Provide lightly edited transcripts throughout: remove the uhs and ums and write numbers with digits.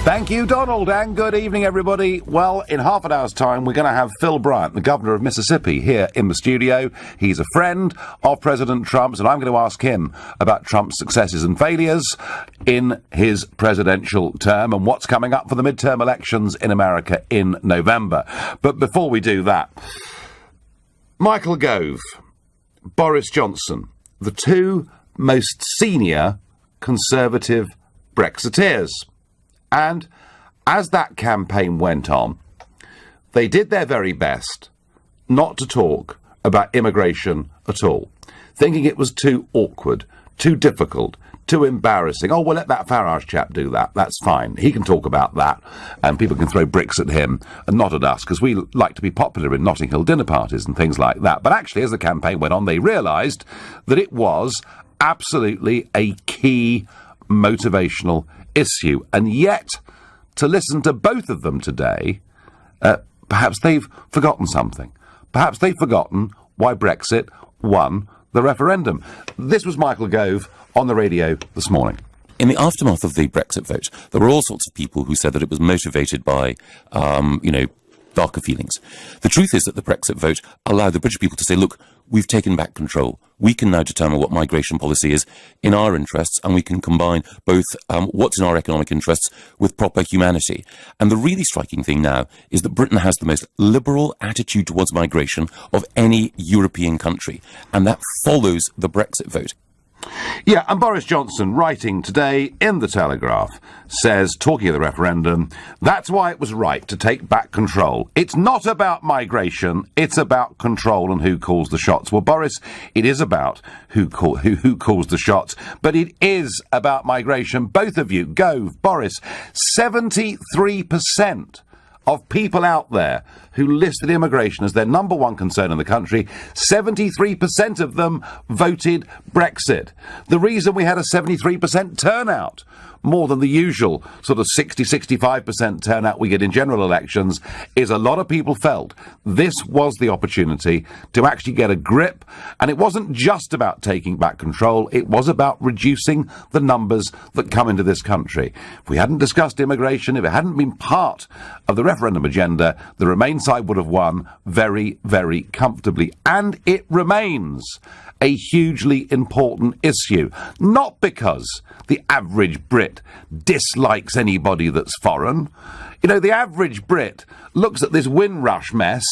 Thank you, Donald, and good evening, everybody. Well, in half an hour's time, we're going to have Phil Bryant, the governor of Mississippi, here in the studio. He's a friend of President Trump's, and I'm going to ask him about Trump's successes and failures in his presidential term and what's coming up for the midterm elections in America in November. But before we do that, Michael Gove, Boris Johnson, the two most senior Conservative Brexiteers. And as that campaign went on, they did their very best not to talk about immigration at all, thinking it was too awkward, too difficult, too embarrassing. Oh, well, let that Farage chap do that. That's fine. He can talk about that, and people can throw bricks at him and not at us, because we like to be popular in Notting Hill dinner parties and things like that. But actually, as the campaign went on, they realised that it was absolutely a key motivational issue. And yet, to listen to both of them today, perhaps they've forgotten something. Perhaps they've forgotten why Brexit won the referendum. This was Michael Gove on the radio this morning. In the aftermath of the Brexit vote, there were all sorts of people who said that it was motivated by, darker feelings. The truth is that the Brexit vote allowed the British people to say, look, we've taken back control. We can now determine what migration policy is in our interests, and we can combine both what's in our economic interests with proper humanity. And the really striking thing now is that Britain has the most liberal attitude towards migration of any European country, and that follows the Brexit vote. Yeah, and Boris Johnson, writing today in The Telegraph, says, talking of the referendum, that's why it was right to take back control. It's not about migration, it's about control and who calls the shots. Well, Boris, it is about who calls the shots, but it is about migration. Both of you, Gove, Boris, 73% of people out there who listed immigration as their number one concern in the country, 73% of them voted Brexit. The reason we had a 73% turnout, more than the usual sort of 60-65% turnout we get in general elections, is a lot of people felt this was the opportunity to actually get a grip. And it wasn't just about taking back control, it was about reducing the numbers that come into this country. If we hadn't discussed immigration, if it hadn't been part of the referendum agenda, the Remain side would have won very, very comfortably. And it remains a hugely important issue, not because the average Brit dislikes anybody that's foreign. You know, the average Brit looks at this Windrush mess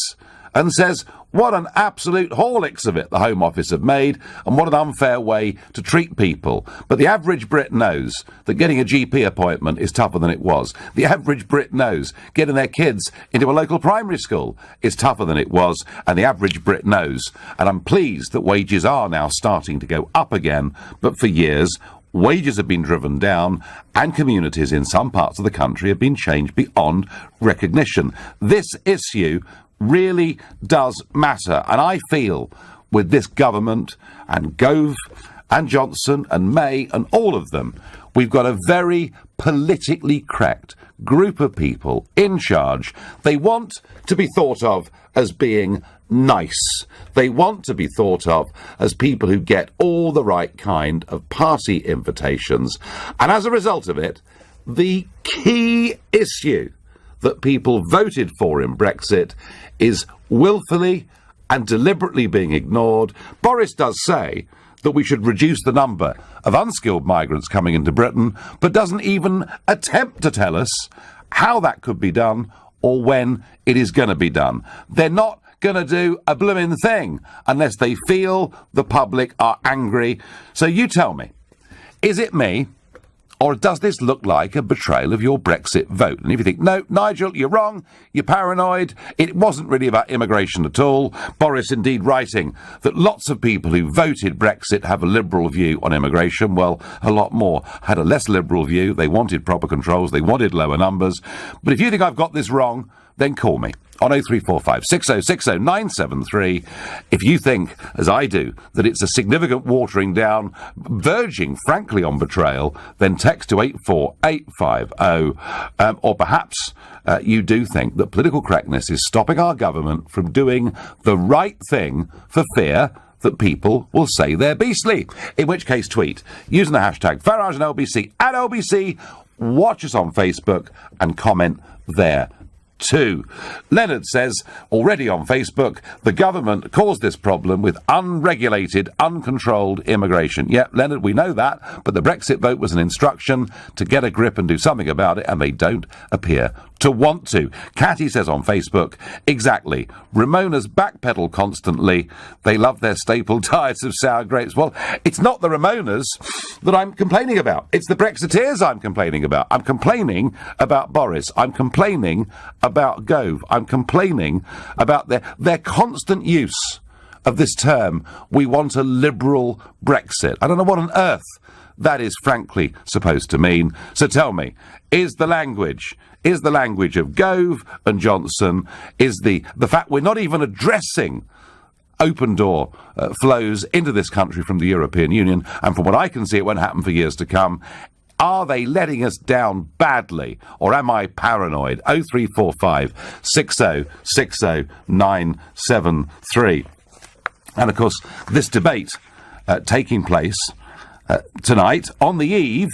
and says, what an absolute horlicks of it the Home Office have made, and what an unfair way to treat people. But the average Brit knows that getting a GP appointment is tougher than it was. The average Brit knows getting their kids into a local primary school is tougher than it was, and the average Brit knows. And I'm pleased that wages are now starting to go up again, but for years, wages have been driven down, and communities in some parts of the country have been changed beyond recognition. This issue really does matter, and I feel with this government and Gove and Johnson and May and all of them, we've got a very politically correct group of people in charge. They want to be thought of as being nice. They want to be thought of as people who get all the right kind of party invitations. And as a result of it, the key issue that people voted for in Brexit is willfully and deliberately being ignored. Boris does say that we should reduce the number of unskilled migrants coming into Britain, but doesn't even attempt to tell us how that could be done or when it is going to be done. They're not going to do a blooming thing unless they feel the public are angry. So you tell me, is it me? Or does this look like a betrayal of your Brexit vote? And if you think, no, Nigel, you're wrong, you're paranoid, it wasn't really about immigration at all. Boris indeed writing that lots of people who voted Brexit have a liberal view on immigration. Well, a lot more had a less liberal view. They wanted proper controls, they wanted lower numbers. But if you think I've got this wrong, then call me on 0345 6060 973. If you think, as I do, that it's a significant watering down, verging, frankly, on betrayal, then text to 84850. Or perhaps you do think that political correctness is stopping our government from doing the right thing for fear that people will say they're beastly. In which case, tweet using the hashtag Farage and LBC at LBC watch us on Facebook and comment there too. Leonard says, already on Facebook, the government caused this problem with unregulated, uncontrolled immigration. Yeah, Leonard, we know that, but the Brexit vote was an instruction to get a grip and do something about it, and they don't appear to want to. Catty says on Facebook, exactly. Ramona's backpedal constantly. They love their staple diets of sour grapes. Well, it's not the Ramonas that I'm complaining about. It's the Brexiteers I'm complaining about. I'm complaining about Boris. I'm complaining about Gove. I'm complaining about their constant use of this term, we want a liberal Brexit. I don't know what on earth that is frankly supposed to mean. So tell me, is the language of Gove and Johnson, is the fact we're not even addressing open door flows into this country from the European Union, and from what I can see it won't happen for years to come, are they letting us down badly, or am I paranoid? 0345 60 60 973. And of course, this debate taking place tonight on the eve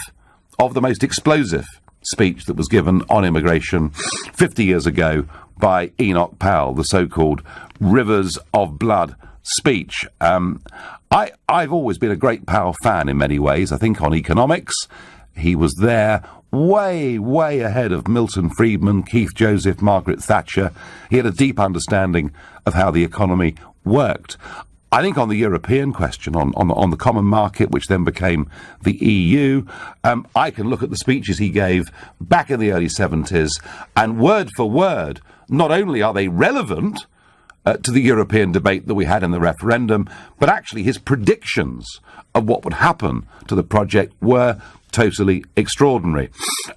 of the most explosive speech that was given on immigration 50 years ago by Enoch Powell, the so-called Rivers of Blood speech. I've always been a great Powell fan in many ways. I think on economics, he was there way, way ahead of Milton Friedman, Keith Joseph, Margaret Thatcher. He had a deep understanding of how the economy worked. I think on the European question, on the common market, which then became the EU, I can look at the speeches he gave back in the early 70s, and word for word, not only are they relevant to the European debate that we had in the referendum, but actually his predictions of what would happen to the project were totally extraordinary.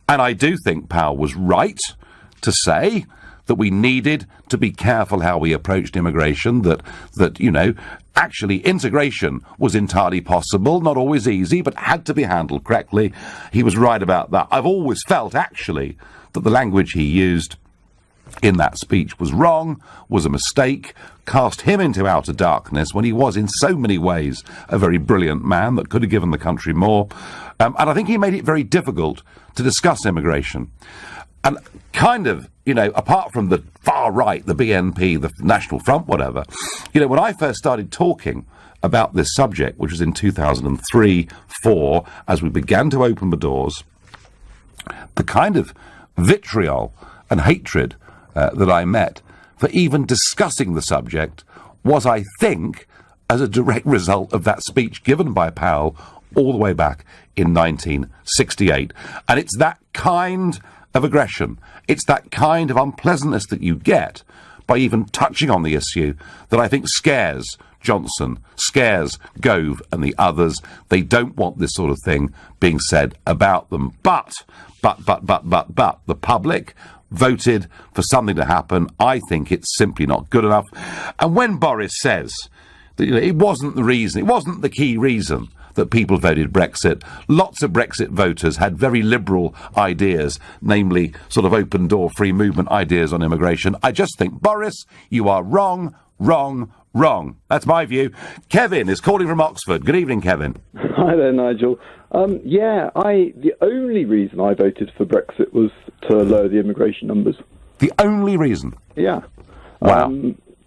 And I do think Powell was right to say that we needed to be careful how we approached immigration, that you know, actually integration was entirely possible, not always easy, but had to be handled correctly. He was right about that. I've always felt, actually, that the language he used in that speech was wrong, was a mistake, cast him into outer darkness when he was in so many ways a very brilliant man that could have given the country more. And I think he made it very difficult to discuss immigration. And kind of, you know, apart from the far right, the BNP, the National Front, whatever, you know, when I first started talking about this subject, which was in 2003-04, as we began to open the doors, the kind of vitriol and hatred that I met for even discussing the subject was, I think, as a direct result of that speech given by Powell all the way back in 1968. And it's that kind of aggression, it's that kind of unpleasantness that you get by even touching on the issue that I think scares Johnson, scares Gove and the others. They don't want this sort of thing being said about them. But the public voted for something to happen. I think it's simply not good enough. And when Boris says that, you know, it wasn't the reason, it wasn't the key reason that people voted Brexit, lots of Brexit voters had very liberal ideas, namely sort of open door, free movement ideas on immigration. I just think, Boris, you are wrong. That's my view. Kevin is calling from Oxford. Good evening, Kevin. Hi there, Nigel. The only reason I voted for Brexit was to lower the immigration numbers. The only reason? Yeah. Wow.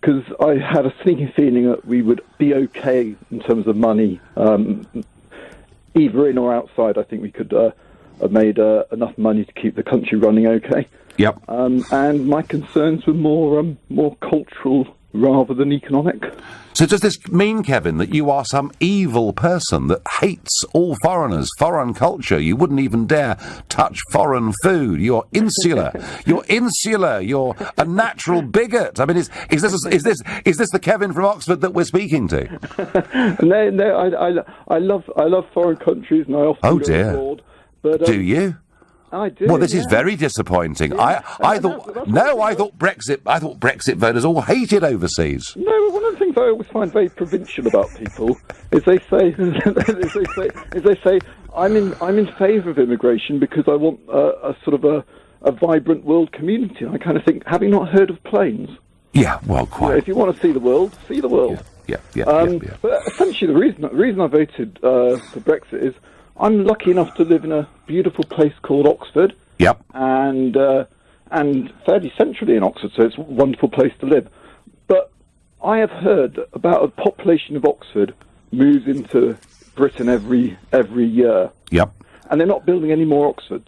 Because I had a sneaking feeling that we would be okay in terms of money, either in or outside. I think we could have made enough money to keep the country running okay. Yep. And my concerns were more cultural rather than economic. So does this mean, Kevin, that you are some evil person that hates all foreigners, foreign culture? You wouldn't even dare touch foreign food. You're insular. You're a natural bigot. I mean, is this the Kevin from Oxford that we're speaking to? No. I love foreign countries, and I often go abroad. But, do you? I do. Well, this is very disappointing. Yeah. I thought Brexit voters all hated overseas. No, one of the things I always find very provincial about people is they say I'm in favour of immigration because I want a sort of a vibrant world community. And I kind of think, have you not heard of planes? Yeah, well, quite. You know, if you want to see the world, see the world. Yeah. But essentially, the reason I voted for Brexit is I'm lucky enough to live in a beautiful place called Oxford. Yep. And fairly centrally in Oxford, so it's a wonderful place to live. But I have heard about a population of Oxford moves into Britain every year. Yep. And they're not building any more Oxfords.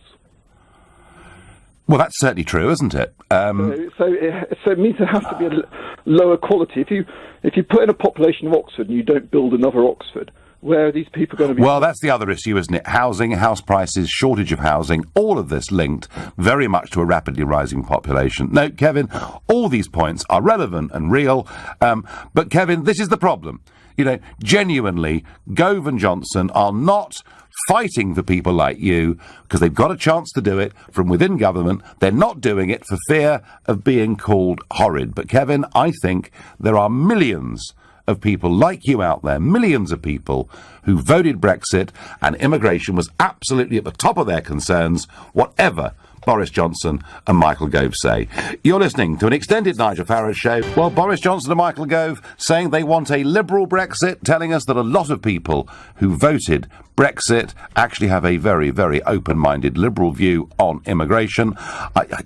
Well, that's certainly true, isn't it? So it means there has to be a lower quality. If you put in a population of Oxford and you don't build another Oxford, where are these people going to be? Well, that's the other issue, isn't it? Housing, house prices, shortage of housing, all of this linked very much to a rapidly rising population. No, Kevin, all these points are relevant and real, but Kevin, this is the problem. You know, genuinely, Gove and Johnson are not fighting for people like you because they've got a chance to do it from within government. They're not doing it for fear of being called horrid. But, Kevin, I think there are millions of people like you out there, millions of people who voted Brexit, and immigration was absolutely at the top of their concerns, whatever Boris Johnson and Michael Gove say. You're listening to an extended Nigel Farage show. Well, Boris Johnson and Michael Gove saying they want a liberal Brexit, telling us that a lot of people who voted Brexit actually have a very, very open-minded liberal view on immigration.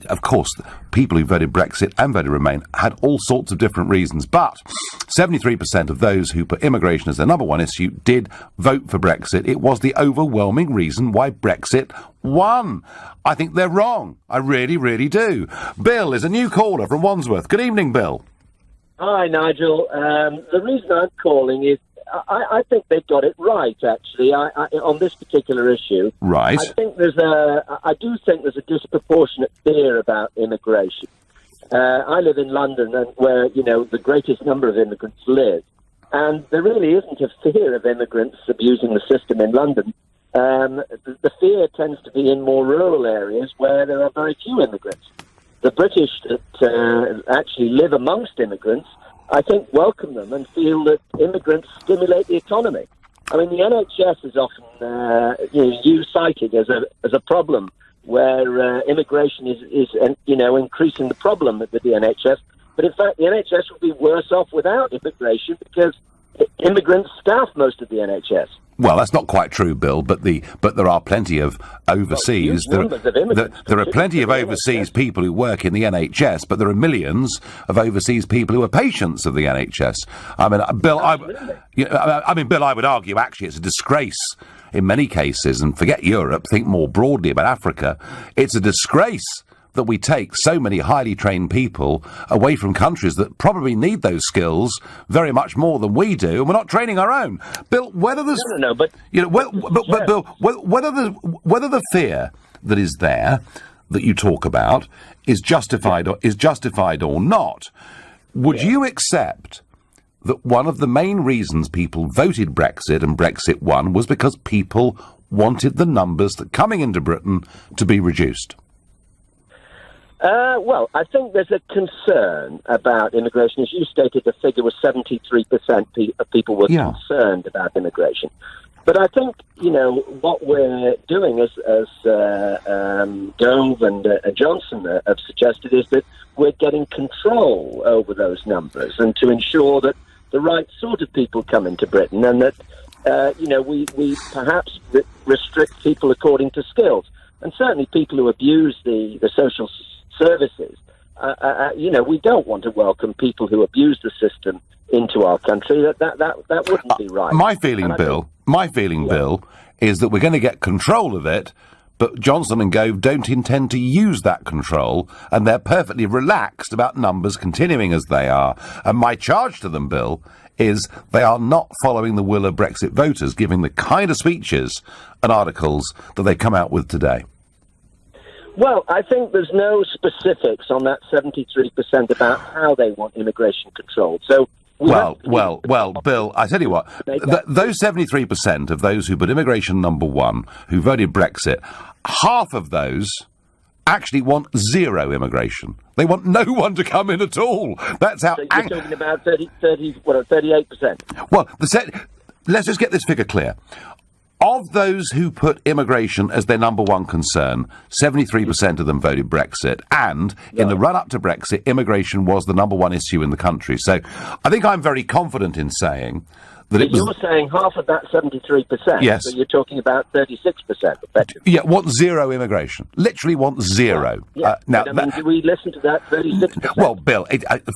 Of course, people who voted Brexit and voted Remain had all sorts of different reasons, but 73% of those who put immigration as their number one issue did vote for Brexit. It was the overwhelming reason why Brexit won. I think they're wrong. I really, really do. Bill is a new caller from Wandsworth. Good evening, Bill. Hi, Nigel. The reason I'm calling is I think they got it right, actually, on this particular issue. Right. I do think there's a disproportionate fear about immigration. I live in London, and where, the greatest number of immigrants live. And there really isn't a fear of immigrants abusing the system in London. The fear tends to be in more rural areas where there are very few immigrants. The British that actually live amongst immigrants, I think, welcome them and feel that immigrants stimulate the economy. I mean, the NHS is often cited as a problem where immigration is increasing the problem with the NHS. But in fact, the NHS would be worse off without immigration because immigrants staff most of the NHS. Well, that's not quite true, Bill, but there are plenty of overseas. There are plenty of overseas people who work in the NHS, but there are millions of overseas people who are patients of the NHS. I mean, Bill, I would argue actually it's a disgrace in many cases, and forget Europe, think more broadly about Africa. It's a disgrace that we take so many highly trained people away from countries that probably need those skills very much more than we do, and we're not training our own. Bill, whether there's Bill, whether the fear that is there that you talk about is justified or not, would you accept that one of the main reasons people voted Brexit and Brexit won was because people wanted the numbers that coming into Britain to be reduced? Well, I think there's a concern about immigration. As you stated, the figure was 73% of people were concerned about immigration. But I think, what we're doing as Gove and Johnson have suggested is that we're getting control over those numbers and to ensure that the right sort of people come into Britain and that, we perhaps restrict people according to skills. And certainly people who abuse the social services, we don't want to welcome people who abuse the system into our country. That wouldn't be right. My feeling, Bill, is that we're going to get control of it, but Johnson and Gove don't intend to use that control, and they're perfectly relaxed about numbers continuing as they are. And my charge to them, Bill, is they are not following the will of Brexit voters, giving the kind of speeches and articles that they come out with today. Well, I think there's no specifics on that 73% about how they want immigration controlled. So, Bill, I tell you what, those 73% of those who put immigration number one, who voted Brexit, half of those actually want zero immigration. They want no one to come in at all. That's how... So you're talking about 38%? Well, let's just get this figure clear. Of those who put immigration as their number one concern, 73% of them voted Brexit, and in the run-up to Brexit, immigration was the number one issue in the country. So I think I'm very confident in saying that it was... You're saying half of that 73%. Yes. So you're talking about 36%, effectively. Yeah, want zero immigration. Literally want zero. Yeah. Now, do we listen to that 36%? well, Bill,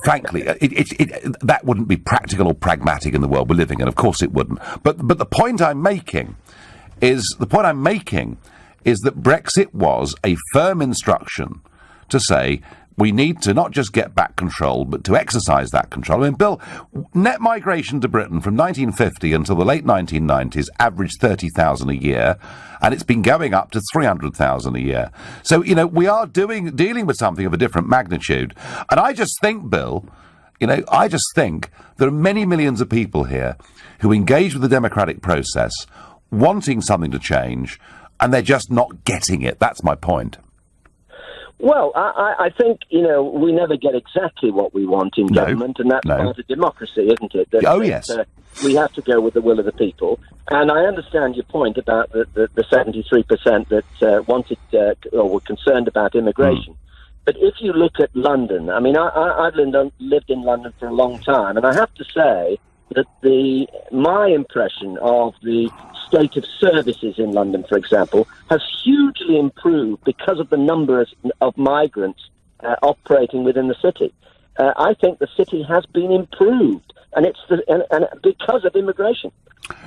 frankly, that wouldn't be practical or pragmatic in the world we're living in. Of course it wouldn't. But the point I'm making is that Brexit was a firm instruction to say we need to not just get back control, but to exercise that control. I mean, Bill, net migration to Britain from 1950 until the late 1990s averaged 30,000 a year, and it's been going up to 300,000 a year. So, we are dealing with something of a different magnitude. And I just think, Bill, there are many millions of people here who engage with the democratic process, wanting something to change, and they're just not getting it. That's my point. Well, I think, we never get exactly what we want in government, and that's part of democracy, isn't it? Yes. We have to go with the will of the people. And I understand your point about the 73% that wanted or were concerned about immigration. But if you look at London, I mean, I've lived in London for a long time, and I have to say that my impression of the state of services in London, for example, has hugely improved because of the numbers of migrants operating within the city. I think the city has been improved, and it's because of immigration.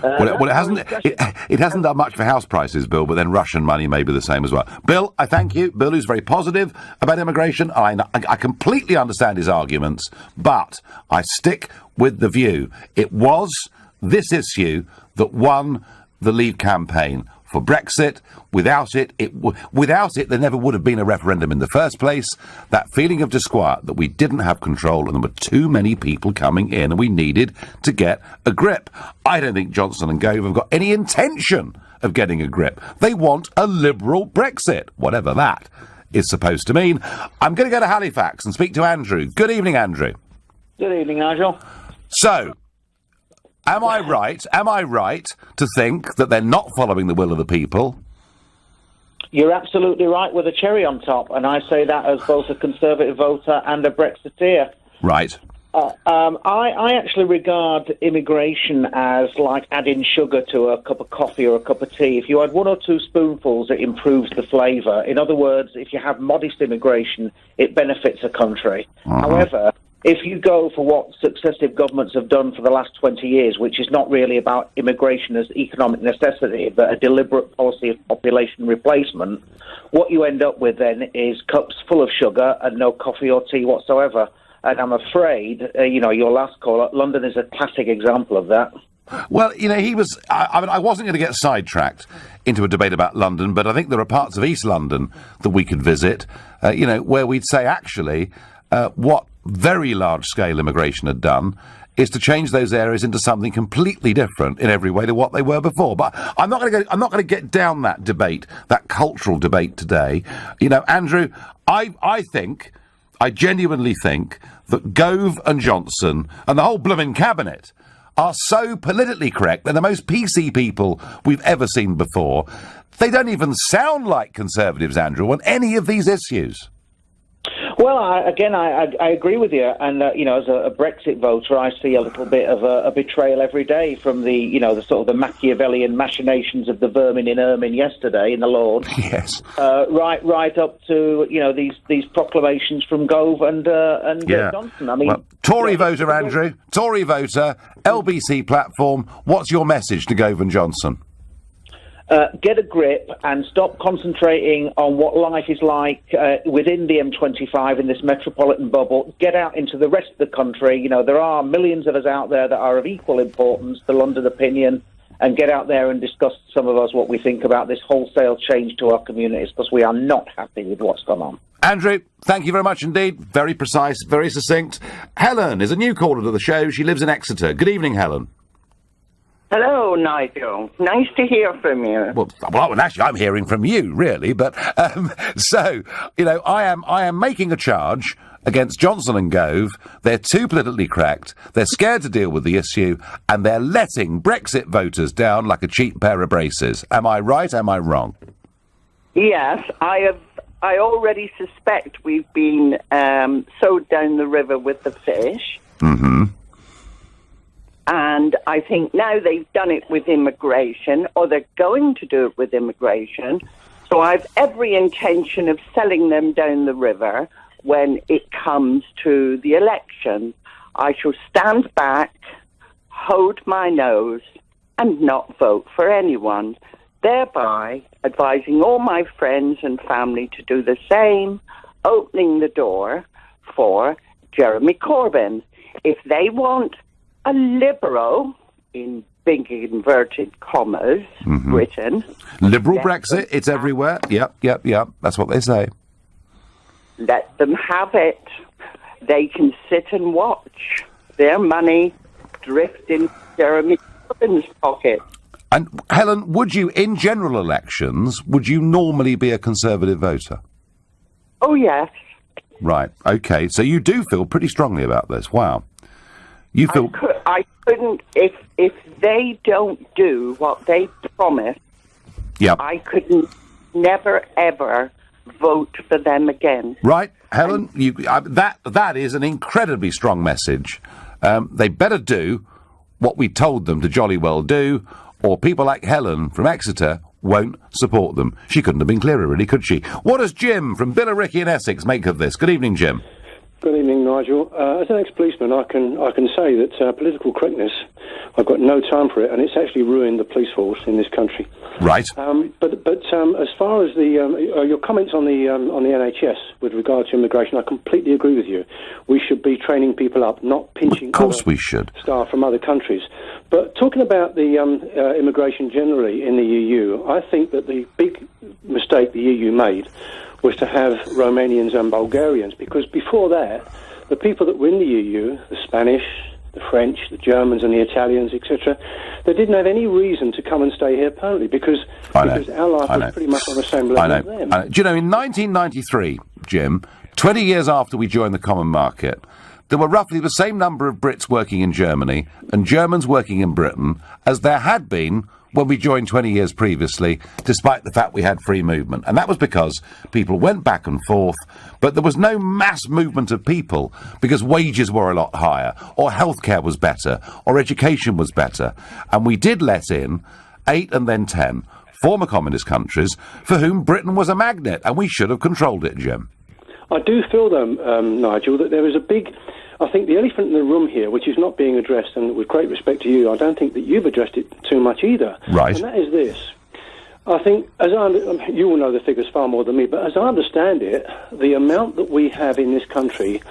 Well, it hasn't done much for house prices, Bill, but then Russian money may be the same as well. Bill, I thank you. Bill is very positive about immigration. I completely understand his arguments, but I stick with the view. It was this issue that won the Leave campaign for Brexit. Without it, there never would have been a referendum in the first place. That feeling of disquiet that we didn't have control and there were too many people coming in and we needed to get a grip. I don't think Johnson and Gove have got any intention of getting a grip. They want a liberal Brexit, whatever that is supposed to mean. I'm going to go to Halifax and speak to Andrew. Good evening, Andrew. Good evening, Nigel. So, Am I right to think that they're not following the will of the people? You're absolutely right with a cherry on top, and I say that as both a Conservative voter and a Brexiteer. Right. I actually regard immigration as like adding sugar to a cup of coffee or a cup of tea. If you add one or two spoonfuls, it improves the flavour. In other words, if you have modest immigration, it benefits a country. However, if you go for what successive governments have done for the last 20 years, which is not really about immigration as economic necessity, but a deliberate policy of population replacement, what you end up with then is cups full of sugar and no coffee or tea whatsoever. And I'm afraid, your last caller, London is a classic example of that. Well, he was... I wasn't going to get sidetracked into a debate about London, but I think there are parts of East London that we could visit, where we'd say, actually, what very large-scale immigration had done is to change those areas into something completely different in every way to what they were before. But I'm not going to get down that debate, that cultural debate today. Andrew, I genuinely think that Gove and Johnson and the whole blooming cabinet are so politically correct. They're the most PC people we've ever seen before. They don't even sound like Conservatives, Andrew, on any of these issues. Well, I agree with you, and as a Brexit voter, I see a little bit of a betrayal every day from the sort of the Machiavellian machinations of the vermin in ermine yesterday in the Lord. Yes. Right up to these proclamations from Gove and Johnson. I mean, Tory voter, Andrew. Tory voter, LBC platform. What's your message to Gove and Johnson? Get a grip and stop concentrating on what life is like within the M25 in this metropolitan bubble. Get out into the rest of the country. There are millions of us out there that are of equal importance to London opinion, and get out there and discuss, some of us, what we think about this wholesale change to our communities, because we are not happy with what's gone on. Andrew, thank you very much indeed. Very precise, very succinct. Helen is a new caller to the show. She lives in Exeter. Good evening, Helen. Hello, Nigel. Nice to hear from you. Well, actually, I'm hearing from you, really. But I am making a charge against Johnson and Gove. They're too politically correct. They're scared to deal with the issue, and they're letting Brexit voters down like a cheap pair of braces. Am I right? Am I wrong? Yes, I already suspect we've been sowed down the river with the fish. Mm-hmm. And I think now they've done it with immigration, or they're going to do it with immigration. So I've every intention of selling them down the river when it comes to the election. I shall stand back, hold my nose, and not vote for anyone, thereby advising all my friends and family to do the same, opening the door for Jeremy Corbyn. If they want a liberal, in big inverted commas, Britain. Liberal Brexit, it's everywhere. Yep. That's what they say. Let them have it. They can sit and watch their money drift in Jeremy Corbyn's pocket. And, Helen, would you, in general elections, would you normally be a Conservative voter? Oh, yes. Right, OK. So you do feel pretty strongly about this. Wow. You feel... I couldn't, if they don't do what they promise, I couldn't never, ever vote for them again. Right, Helen, that is an incredibly strong message. They better do what we told them to jolly well do, or people like Helen from Exeter won't support them. She couldn't have been clearer, really, could she? What does Jim from Billericay in Essex make of this? Good evening, Jim. Good evening, Nigel. As an ex-policeman, I can say that political correctness, I've got no time for it, and it's actually ruined the police force in this country. Right. But as far as the your comments on the NHS with regard to immigration, I completely agree with you. We should be training people up, not pinching. Of course, we should. Staff from other countries. But talking about the immigration generally in the EU, I think that the big mistake the EU made was to have Romanians and Bulgarians, because before that, the people that were in the EU, the Spanish, the French, the Germans and the Italians, etc., they didn't have any reason to come and stay here permanently, because our life was pretty much on the same level as them. Do you know, in 1993, Jim, 20 years after we joined the common market, there were roughly the same number of Brits working in Germany and Germans working in Britain as there had been when we joined 20 years previously, despite the fact we had free movement. And that was because people went back and forth, but there was no mass movement of people because wages were a lot higher, or healthcare was better, or education was better. And we did let in 8 and then 10 former communist countries for whom Britain was a magnet, and we should have controlled it, Jim. I do feel, though, Nigel, that there is a big... I think the elephant in the room here, which is not being addressed, and with great respect to you, I don't think that you've addressed it too much either. Right. And that is this. I think, you will know the figures far more than me, but as I understand it, the amount that we have in this country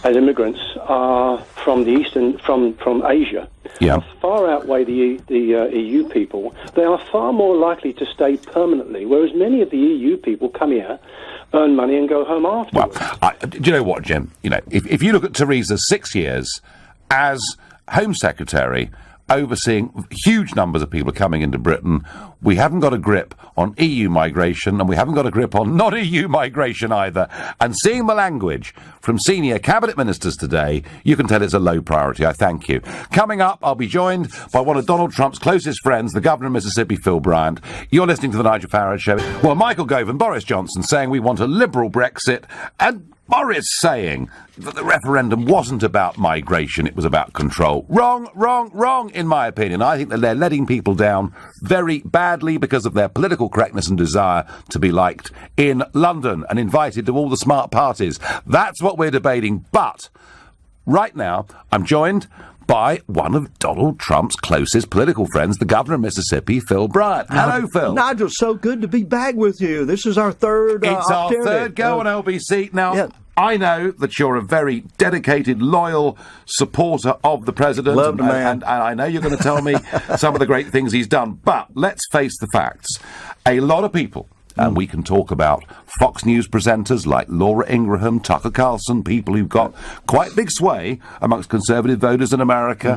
as immigrants are from the East and from Asia. Yeah. Far outweigh the EU people. They are far more likely to stay permanently, whereas many of the EU people come here, earn money and go home afterwards. Well, do you know what, Jim? You know, if you look at Theresa's 6 years as Home Secretary, overseeing huge numbers of people coming into Britain, we haven't got a grip on EU migration, and we haven't got a grip on not EU migration either. And seeing the language from senior cabinet ministers today, you can tell it's a low priority. I thank you. Coming up, I'll be joined by one of Donald Trump's closest friends, the governor of Mississippi, Phil Bryant. You're listening to the Nigel Farage Show. Well, Michael Gove and Boris Johnson saying we want a liberal Brexit, and Boris saying that the referendum wasn't about migration, it was about control. Wrong, in my opinion. I think that they're letting people down very badly because of their political correctness and desire to be liked in London and invited to all the smart parties. That's what we're debating. But right now, I'm joined by one of Donald Trump's closest political friends, the governor of Mississippi, Phil Bryant. Hello, Phil. Nigel, so good to be back with you. This is our third It's our third go on LBC. Now, I know that you're a very dedicated, loyal supporter of the president. Love the man. And I know you're going to tell me some of the great things he's done. But let's face the facts. A lot of people, and we can talk about Fox News presenters like Laura Ingraham, Tucker Carlson, people who've got quite big sway amongst conservative voters in America,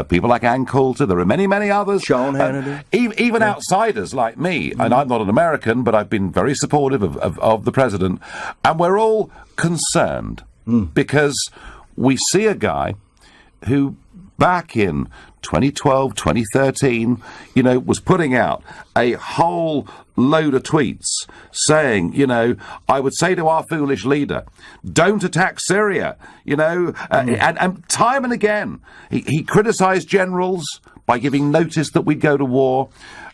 people like Ann Coulter, there are many, many others. Sean Hannity. Even outsiders like me, and I'm not an American, but I've been very supportive of the president, and we're all concerned because we see a guy who back in 2012, 2013, was putting out a whole load of tweets saying, I would say to our foolish leader, don't attack Syria, and time and again, he criticised generals by giving notice that we'd go to war,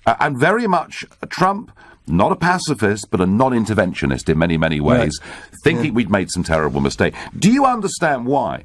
and very much Trump, not a pacifist, but a non-interventionist in many, many ways, thinking we'd made some terrible mistake. Do you understand why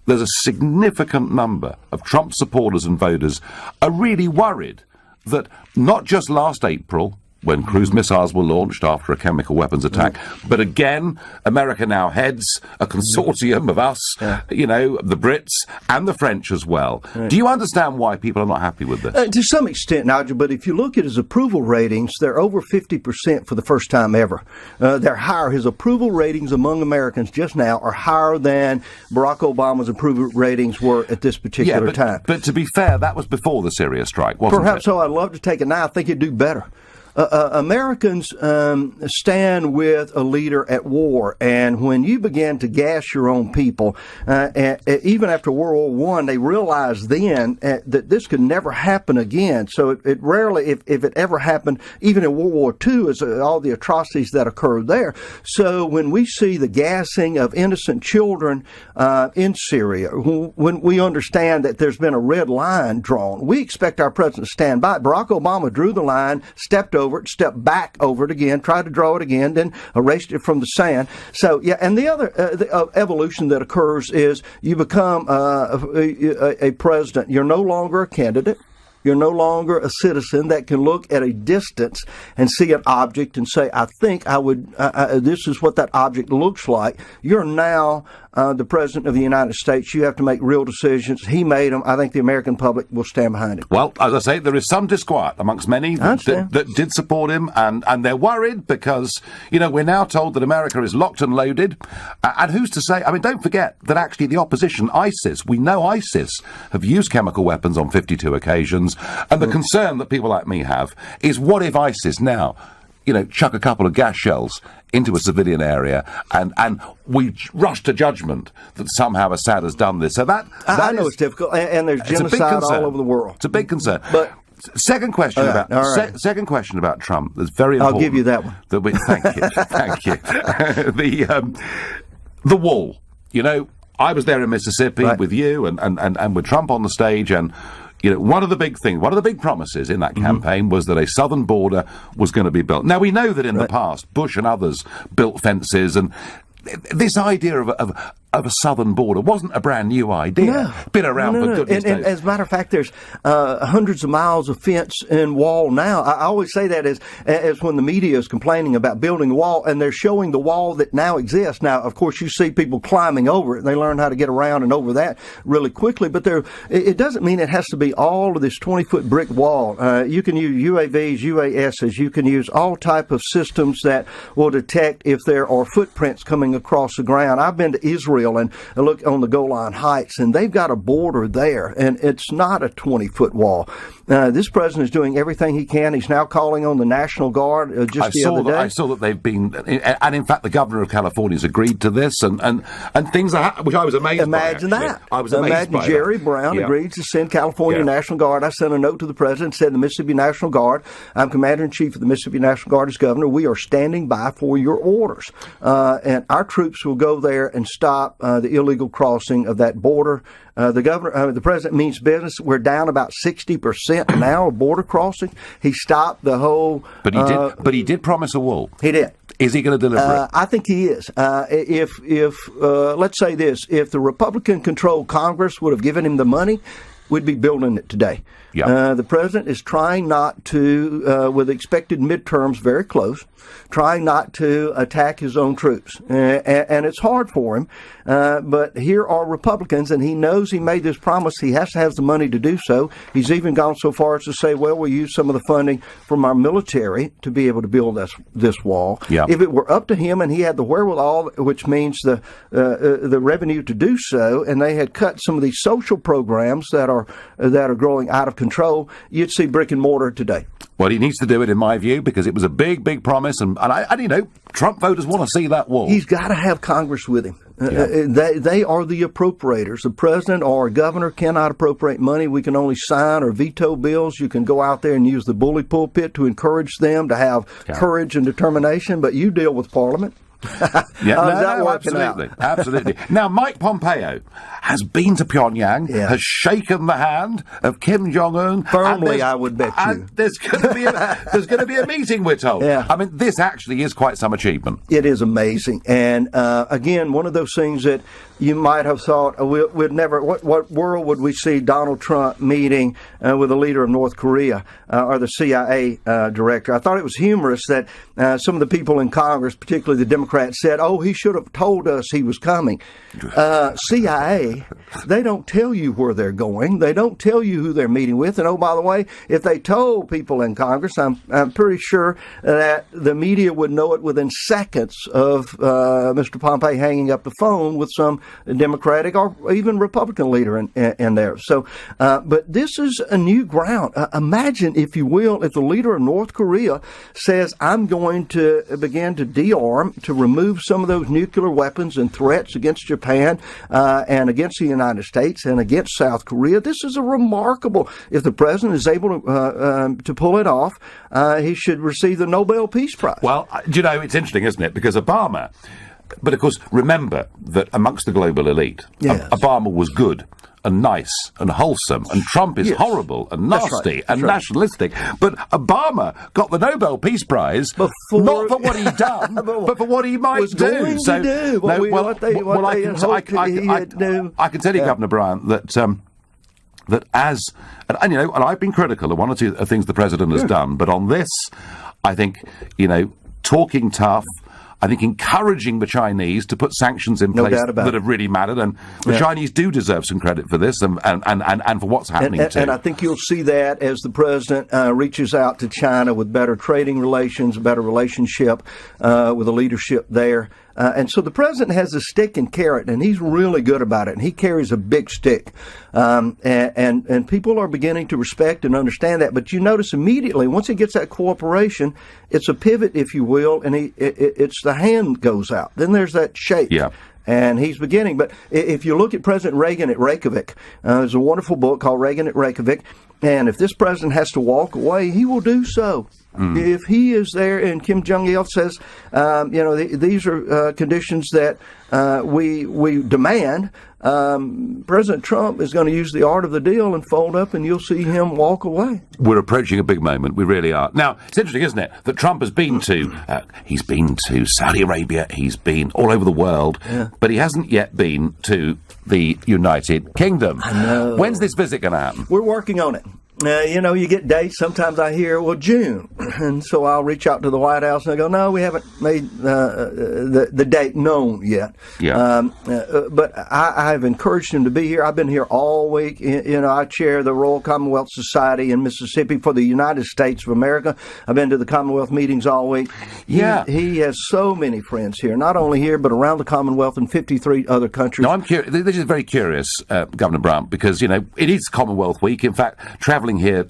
there's a significant number of Trump supporters and voters are really worried that not just last April, when cruise missiles were launched after a chemical weapons attack, but again, America now heads a consortium of us, the Brits and the French as well. Do you understand why people are not happy with this? To some extent, Nigel, but if you look at his approval ratings, they're over 50% for the first time ever. They're higher. His approval ratings among Americans just now are higher than Barack Obama's approval ratings were at this particular time. But to be fair, that was before the Syria strike, wasn't it? Perhaps so. I'd love to take it now. I think he'd do better. Americans stand with a leader at war, and when you begin to gas your own people, even after World War I, they realized then that this could never happen again. So it rarely, if it ever happened, even in World War II, is all the atrocities that occurred there. So when we see the gassing of innocent children in Syria, when we understand that there's been a red line drawn, we expect our president to stand by it. Barack Obama drew the line, stepped over it, stepped back over it again, tried to draw it again, then erased it from the sand. So, and the other evolution that occurs is you become a president. You're no longer a candidate. You're no longer a citizen that can look at a distance and see an object and say, I think I would, this is what that object looks like. You're now the President of the United States. You have to make real decisions. He made them. I think the American public will stand behind him. Well, as I say, there is some disquiet amongst many that did support him, and they're worried because, we're now told that America is locked and loaded. And who's to say? I mean, don't forget that actually the opposition, ISIS, we know ISIS have used chemical weapons on 52 occasions. And the concern that people like me have is, what if ISIS now, chuck a couple of gas shells into a civilian area and we rush to judgment that somehow Assad has done this? So that I know it's difficult, and there's genocide all over the world. It's a big concern. But second question second question about Trump that's very important. I'll give you that one. Thank you. Thank you. The wall. I was there in Mississippi with you and with Trump on the stage, and one of the big promises in that campaign was that a southern border was going to be built. Now, we know that in the past, Bush and others built fences, and this idea of a southern border wasn't a brand new idea. No. Been around for goodness and as a matter of fact, there's hundreds of miles of fence and wall now. I always say that as when the media is complaining about building a wall, and they're showing the wall that now exists. Now, of course, you see people climbing over it. They learn how to get around and over that really quickly, but it doesn't mean it has to be all of this 20-foot brick wall. You can use UAVs, UASs. You can use all type of systems that will detect if there are footprints coming across the ground. I've been to Israel and look on the Golan Heights, and they've got a border there, and it's not a 20-foot wall. This president is doing everything he can. He's now calling on the National Guard the other day. I saw that they've been, and in fact, the governor of California has agreed to this, and things are, which I was amazed Imagine by. That. I was amazed by Jerry Brown agreed to send California National Guard. I sent a note to the president, said the Mississippi National Guard, I'm Commander-in-Chief of the Mississippi National Guard as governor. We are standing by for your orders. And our troops will go there and stop the illegal crossing of that border. The president means business. We're down about 60% now of border crossing. He stopped the whole. But he did promise a wall. He did. Is he going to deliver it? I think he is. If let's say this, if the Republican-controlled Congress would have given him the money, we'd be building it today. Yeah. The president is trying not to, with expected midterms very close, trying not to attack his own troops. And it's hard for him. But here are Republicans, and he knows he made this promise. He has to have the money to do so. He's even gone so far as to say, well, we'll use some of the funding from our military to be able to build this wall. Yeah. If it were up to him and he had the wherewithal, which means the revenue to do so, and they had cut some of these social programs that are growing out of control, you'd see brick and mortar today. Well, he needs to do it, in my view, because it was a big, big promise, and Trump voters want to see that wall. He's got to have Congress with him. They are the appropriators. The president or a governor cannot appropriate money. We can only sign or veto bills. You can go out there and use the bully pulpit to encourage them to have courage and determination, but you deal with Parliament. Absolutely. Now, Mike Pompeo has been to Pyongyang, has shaken the hand of Kim Jong-un. Firmly, I would bet you. There's going to be a meeting, we're told. Yeah. I mean, this actually is quite some achievement. It is amazing. And, again, one of those things that you might have thought, we'd never, what world would we see Donald Trump meeting with a leader of North Korea or the CIA director? I thought it was humorous that some of the people in Congress, particularly the Democrats, said, he should have told us he was coming. CIA, they don't tell you where they're going. They don't tell you who they're meeting with. And, by the way, if they told people in Congress, I'm pretty sure that the media would know it within seconds of Mr. Pompeo hanging up the phone with some Democratic or even Republican leader in there. So, but this is a new ground. Imagine, if you will, if the leader of North Korea says, I'm going to begin to de-arm, to remove some of those nuclear weapons and threats against Japan and against the United States and against South Korea. This is a remarkable. If the president is able to pull it off, he should receive the Nobel Peace Prize. Well, it's interesting, isn't it? Because Obama. But, of course, remember that amongst the global elite, Obama was good and nice and wholesome, and Trump is horrible and nasty and nationalistic. But Obama got the Nobel Peace Prize not for what he'd done, but for what he might do. I can tell you, Governor Bryant, that and I've been critical of one or two things the president has done, but on this, I think, talking tough, I think encouraging the Chinese to put sanctions in place that have really mattered, and the Chinese do deserve some credit for this and for what's happening too. And I think you'll see that as the president reaches out to China with better trading relations, a better relationship with the leadership there. And so the president has a stick and carrot, and he's really good about it. And he carries a big stick, and people are beginning to respect and understand that. But you notice immediately once he gets that cooperation, it's a pivot, if you will, and it's the hand goes out. Then there's that shake. Yeah. And he's beginning. But if you look at President Reagan at Reykjavik, there's a wonderful book called Reagan at Reykjavik. And if this president has to walk away, he will do so. If he is there and Kim Jong-il says, these are conditions that we demand, President Trump is going to use the art of the deal and fold up, and you'll see him walk away. We're approaching a big moment. We really are. Now, it's interesting, isn't it, that Trump has been he's been to Saudi Arabia, he's been all over the world, but he hasn't yet been to the United Kingdom. I know. When's this visit going to happen? We're working on it. You get dates. Sometimes I hear, June. And so I'll reach out to the White House and I go, no, we haven't made the date known yet. Yeah. But I have encouraged him to be here. I've been here all week. I chair the Royal Commonwealth Society in Mississippi for the United States of America. I've been to the Commonwealth meetings all week. He has so many friends here, not only here, but around the Commonwealth and 53 other countries. No, I'm curious. This is very curious, Governor Bryant, because, it is Commonwealth Week. In fact, travelling here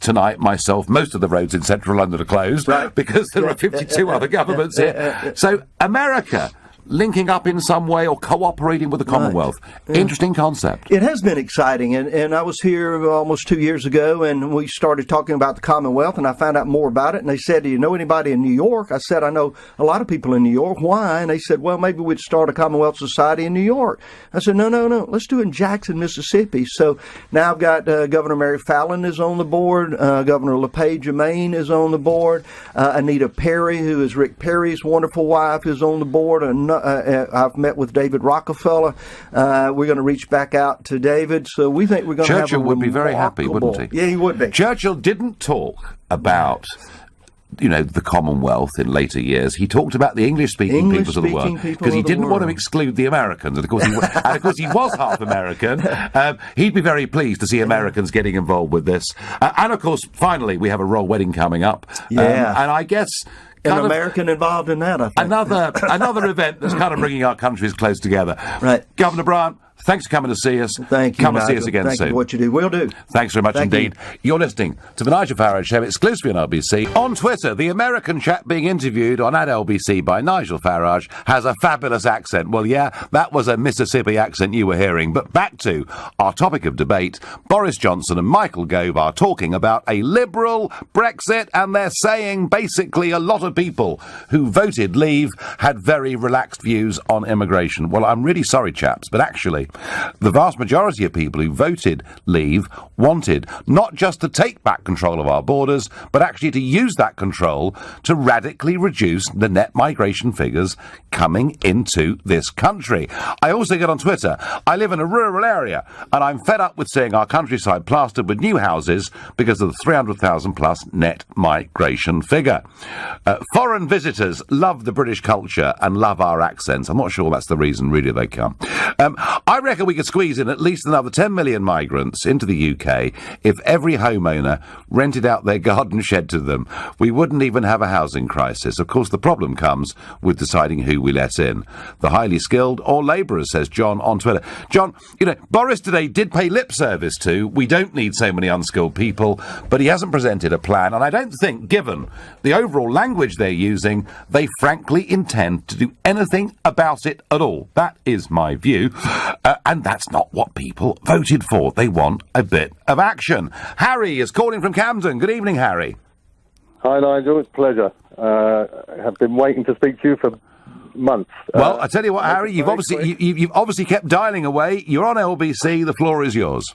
tonight, myself, most of the roads in central London are closed because there are 52 other governments here. So America linking up in some way or cooperating with the Commonwealth. Interesting concept. It has been exciting, and I was here almost 2 years ago, and we started talking about the Commonwealth, and I found out more about it, and they said, do you know anybody in New York? I said, I know a lot of people in New York. Why? And they said, well, maybe we'd start a Commonwealth Society in New York. I said, no, let's do it in Jackson, Mississippi. So now I've got Governor Mary Fallon is on the board, Governor LePage of Maine is on the board, Anita Perry, who is Rick Perry's wonderful wife, is on the board, and I've met with David Rockefeller. We're going to reach back out to David. So we think we're going to have Churchill would be very happy, wouldn't he? Yeah, he would be. Churchill didn't talk about the Commonwealth in later years. He talked about the English-speaking peoples of the world because he didn't want to exclude the Americans. And of course, he was half American. He'd be very pleased to see Americans getting involved with this. And of course, finally, we have a royal wedding coming up. And I guess an American involved in that, I think. Another event that's kind of bringing our countries close together. Right. Governor Bryant, thanks for coming to see us. Thank you, Come and see Nigel. us again Thank soon. you for what you do. Will do. Thanks very much Thank indeed. You're listening to the Nigel Farage Show exclusively on LBC. On Twitter, the American chap being interviewed on @LBC by Nigel Farage has a fabulous accent. Well, yeah, that was a Mississippi accent you were hearing. But back to our topic of debate. Boris Johnson and Michael Gove are talking about a liberal Brexit, and they're saying basically a lot of people who voted Leave had very relaxed views on immigration. Well, I'm really sorry, chaps, but actually, the vast majority of people who voted Leave wanted not just to take back control of our borders, but actually to use that control to radically reduce the net migration figures coming into this country. I also get on Twitter, I live in a rural area, and I'm fed up with seeing our countryside plastered with new houses because of the 300,000 plus net migration figure. Foreign visitors love the British culture and love our accents. I'm not sure that's the reason really they come. I reckon we could squeeze in at least another 10 million migrants into the UK if every homeowner rented out their garden shed to them. We wouldn't even have a housing crisis. Of course, the problem comes with deciding who we let in. The highly skilled or labourers, says John on Twitter. John, you know, Boris today did pay lip service to, we don't need so many unskilled people, but he hasn't presented a plan, and I don't think, given the overall language they're using, they frankly intend to do anything about it at all. That is my view, and that's not what people voted for. They want a bit of action. Harry is calling from Camden. Good evening, Harry. Hi, Nigel. It's a pleasure. I have been waiting to speak to you for months. Well, I tell you what, Harry, you've obviously kept dialing away. You're on LBC. The floor is yours.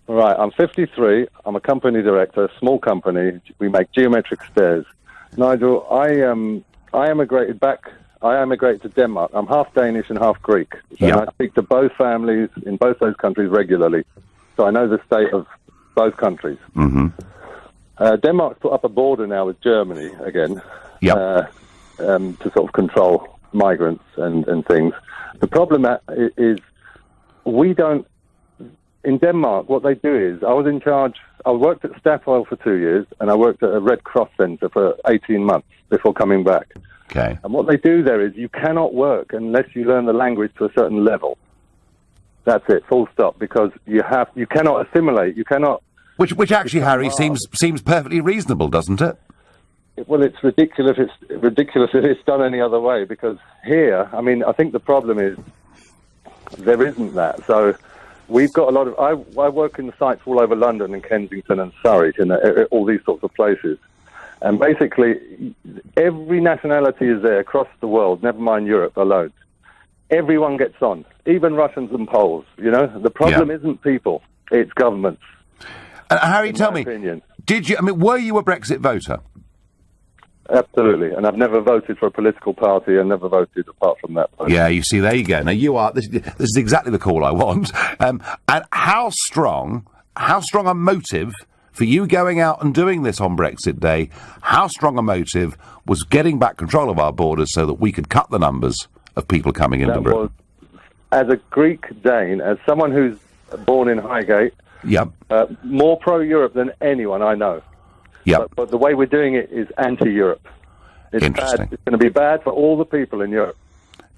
Right. I'm 53. I'm a company director, a small company. We make geometric stairs. Nigel, I emigrated to Denmark. I'm half Danish and half Greek. And I speak to both families in both those countries regularly. So I know the state of both countries. Mm-hmm. Denmark's put up a border now with Germany again to sort of control migrants and things. The problem is we don't... In Denmark, what they do is, I worked at Statoil for 2 years, and I worked at a Red Cross centre for 18 months before coming back. Okay. And what they do there is you cannot work unless you learn the language to a certain level. That's it, full stop, because you cannot assimilate, you cannot... Which actually, Harry, seems perfectly reasonable, doesn't it? Well, it's ridiculous. It's ridiculous if it's done any other way, because here, I mean, I think the problem is there isn't that. So we've got a lot of... I work in sites all over London and Kensington and Surrey, and all these sorts of places. And basically, every nationality is there across the world, never mind Europe alone. Everyone gets on, even Russians and Poles, you know? The problem isn't people, it's governments. Harry, tell me, were you a Brexit voter? Absolutely, and I've never voted for a political party and never voted apart from that vote. Yeah, you see, there you go. Now, you are, this is exactly the call I want. And how strong a motive for you going out and doing this on Brexit Day, how strong a motive was getting back control of our borders so that we could cut the numbers of people coming into Britain? As a Greek Dane, as someone who's born in Highgate, more pro-Europe than anyone I know. But the way we're doing it is anti-Europe. It's Interesting. Bad. It's going to be bad for all the people in Europe.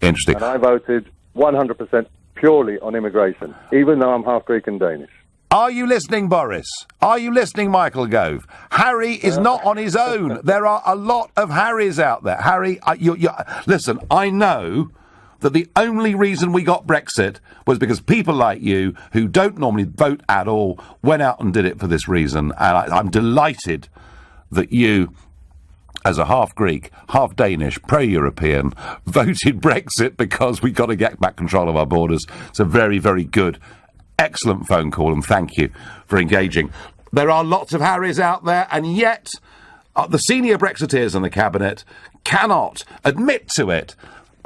Interesting. And I voted 100% purely on immigration, even though I'm half Greek and Danish. Are you listening, Boris? Are you listening, Michael Gove? Harry is not on his own. There are a lot of Harrys out there. Harry, listen, I know that the only reason we got Brexit was because people like you, who don't normally vote at all, went out and did it for this reason. And I'm delighted that you, as a half Greek, half Danish, pro-European, voted Brexit because we got to get back control of our borders. It's a very, very good, excellent phone call, and thank you for engaging. There are lots of Harrys out there, and yet the senior Brexiteers in the Cabinet cannot admit to it.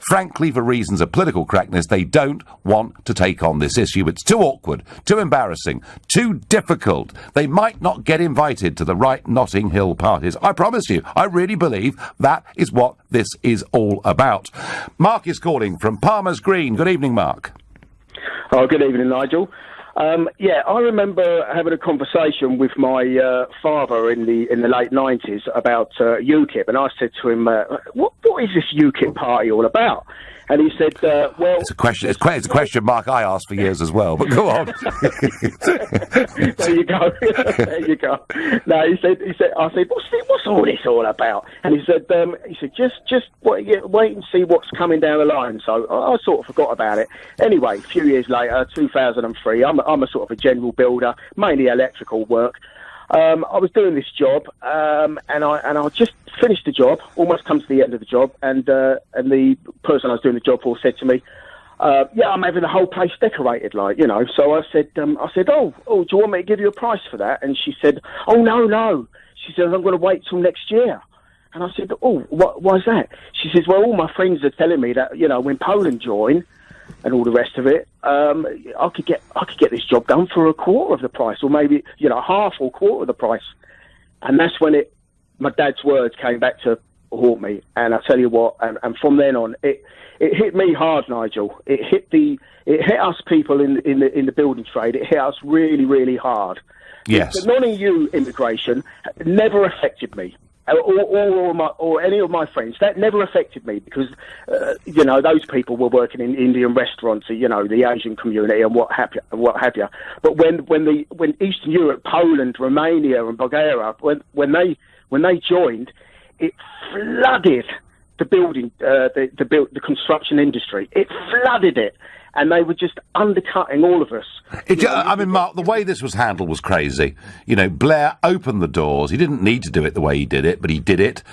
Frankly, for reasons of political correctness, they don't want to take on this issue. It's too awkward, too embarrassing, too difficult. They might not get invited to the right Notting Hill parties. I promise you, I really believe that is what this is all about. Mark is calling from Palmer's Green. Good evening, Mark. Oh, good evening, Nigel. I remember having a conversation with my father in the late 90s about UKIP, and I said to him, what is this UKIP party all about? And he said, well... It's a question mark I asked for years as well, but go on. There you go. There you go. No, he said, I said, what's all this all about? And he said, just wait and see what's coming down the line. So I sort of forgot about it. Anyway, a few years later, 2003, I'm a sort of a general builder, mainly electrical work. I was doing this job, and I just finished the job, almost come to the end of the job, and the person I was doing the job for said to me, yeah, I'm having the whole place decorated, like, you know. So I said, oh, do you want me to give you a price for that? And she said, oh, no. She said, I'm going to wait till next year. And I said, oh, why's that? She says, well, all my friends are telling me that, you know, when Poland joined and all the rest of it, I could get this job done for a quarter of the price, or maybe, you know, half or quarter of the price. And that's when my dad's words came back to haunt me. And I tell you what, and from then on, it hit me hard, Nigel. It hit us people in the building trade. It hit us really, really hard. Yes. The non-EU immigration never affected me. Or any of my friends, that never affected me because, you know, those people were working in Indian restaurants, you know, the Asian community and what have you. But when Eastern Europe, Poland, Romania, and Bulgaria, when they joined, it flooded the building, the construction industry. It flooded it. And they were just undercutting all of us. I mean, Mark, the way this was handled was crazy. You know, Blair opened the doors. He didn't need to do it the way he did it, but he did it.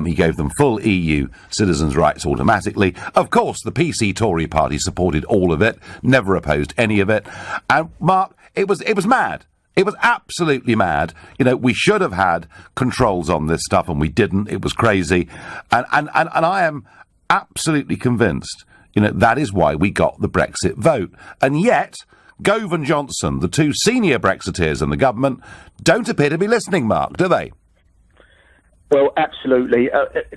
He gave them full EU citizens' rights automatically. Of course, the PC Tory party supported all of it, never opposed any of it. And, Mark, it was mad. It was absolutely mad. You know, we should have had controls on this stuff, and we didn't. It was crazy. And I am absolutely convinced, you know, that is why we got the Brexit vote. And yet, Gove and Johnson, the two senior Brexiteers in the government, don't appear to be listening, Mark, do they? Well, absolutely.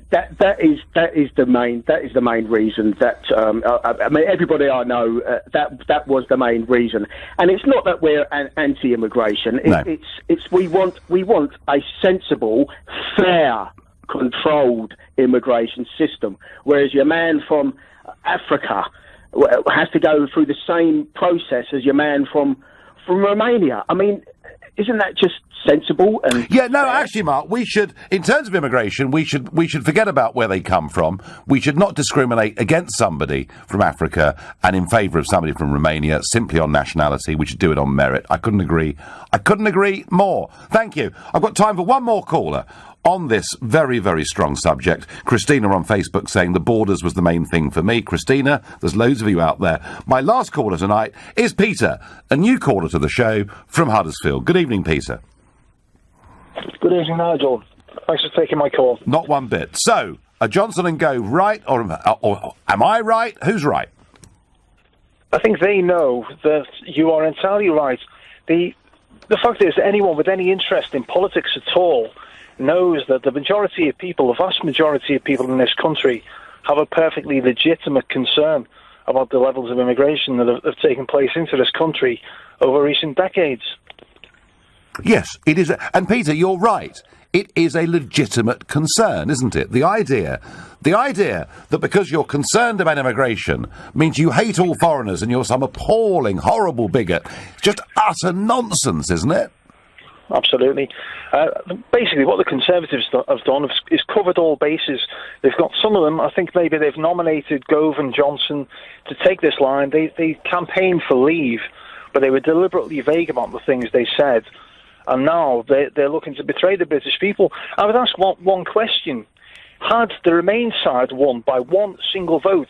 That is the main reason. That I mean, everybody I know, that was the main reason. And it's not that we're anti-immigration. No. It's we want a sensible, fair, controlled immigration system. Whereas your man from Africa has to go through the same process as your man from Romania. I mean, isn't that just sensible? And yeah, no, actually, Mark, we should, in terms of immigration, we should forget about where they come from. We should not discriminate against somebody from Africa and in favour of somebody from Romania simply on nationality. We should do it on merit. I couldn't agree more. Thank you. I've got time for one more caller on this very, very strong subject. Christina on Facebook saying the borders was the main thing for me. Christina, there's loads of you out there. My last caller tonight is Peter, a new caller to the show from Huddersfield. Good evening, Peter. Good evening, Nigel. Thanks for taking my call. Not one bit. So, are Johnson and Gove right, or am I right? Who's right? I think they know that you are entirely right. The fact is, anyone with any interest in politics at all knows that the majority of people, the vast majority of people in this country, have a perfectly legitimate concern about the levels of immigration that have taken place into this country over recent decades. Yes, it is. And Peter, you're right. It is a legitimate concern, isn't it? The idea that because you're concerned about immigration means you hate all foreigners and you're some appalling, horrible bigot. It's just utter nonsense, isn't it? Absolutely. Basically, what the Conservatives have done is covered all bases. They've got some of them, I think maybe they've nominated Gove and Johnson to take this line. They campaigned for leave, but they were deliberately vague about the things they said. And now they're looking to betray the British people. I would ask one question. Had the Remain side won by one single vote,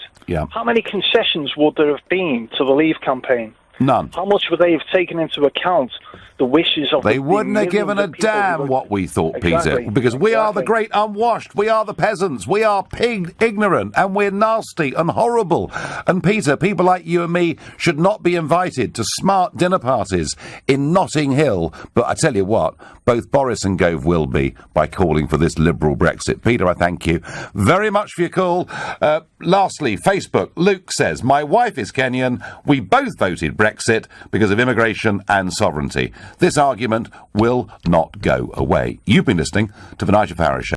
how many concessions would there have been to the Leave campaign? None. How much would they have taken into account the wishes of They wouldn't have given a damn what we thought, Exactly. Peter, because we are the great unwashed, we are the peasants, we are pig ignorant, and we're nasty and horrible. And Peter, people like you and me should not be invited to smart dinner parties in Notting Hill. But I tell you what, both Boris and Gove will be by calling for this liberal Brexit. Peter, I thank you very much for your call. Lastly, Facebook, Luke says, my wife is Kenyan. We both voted Brexit because of immigration and sovereignty. This argument will not go away. You've been listening to The Nigel Farage Show.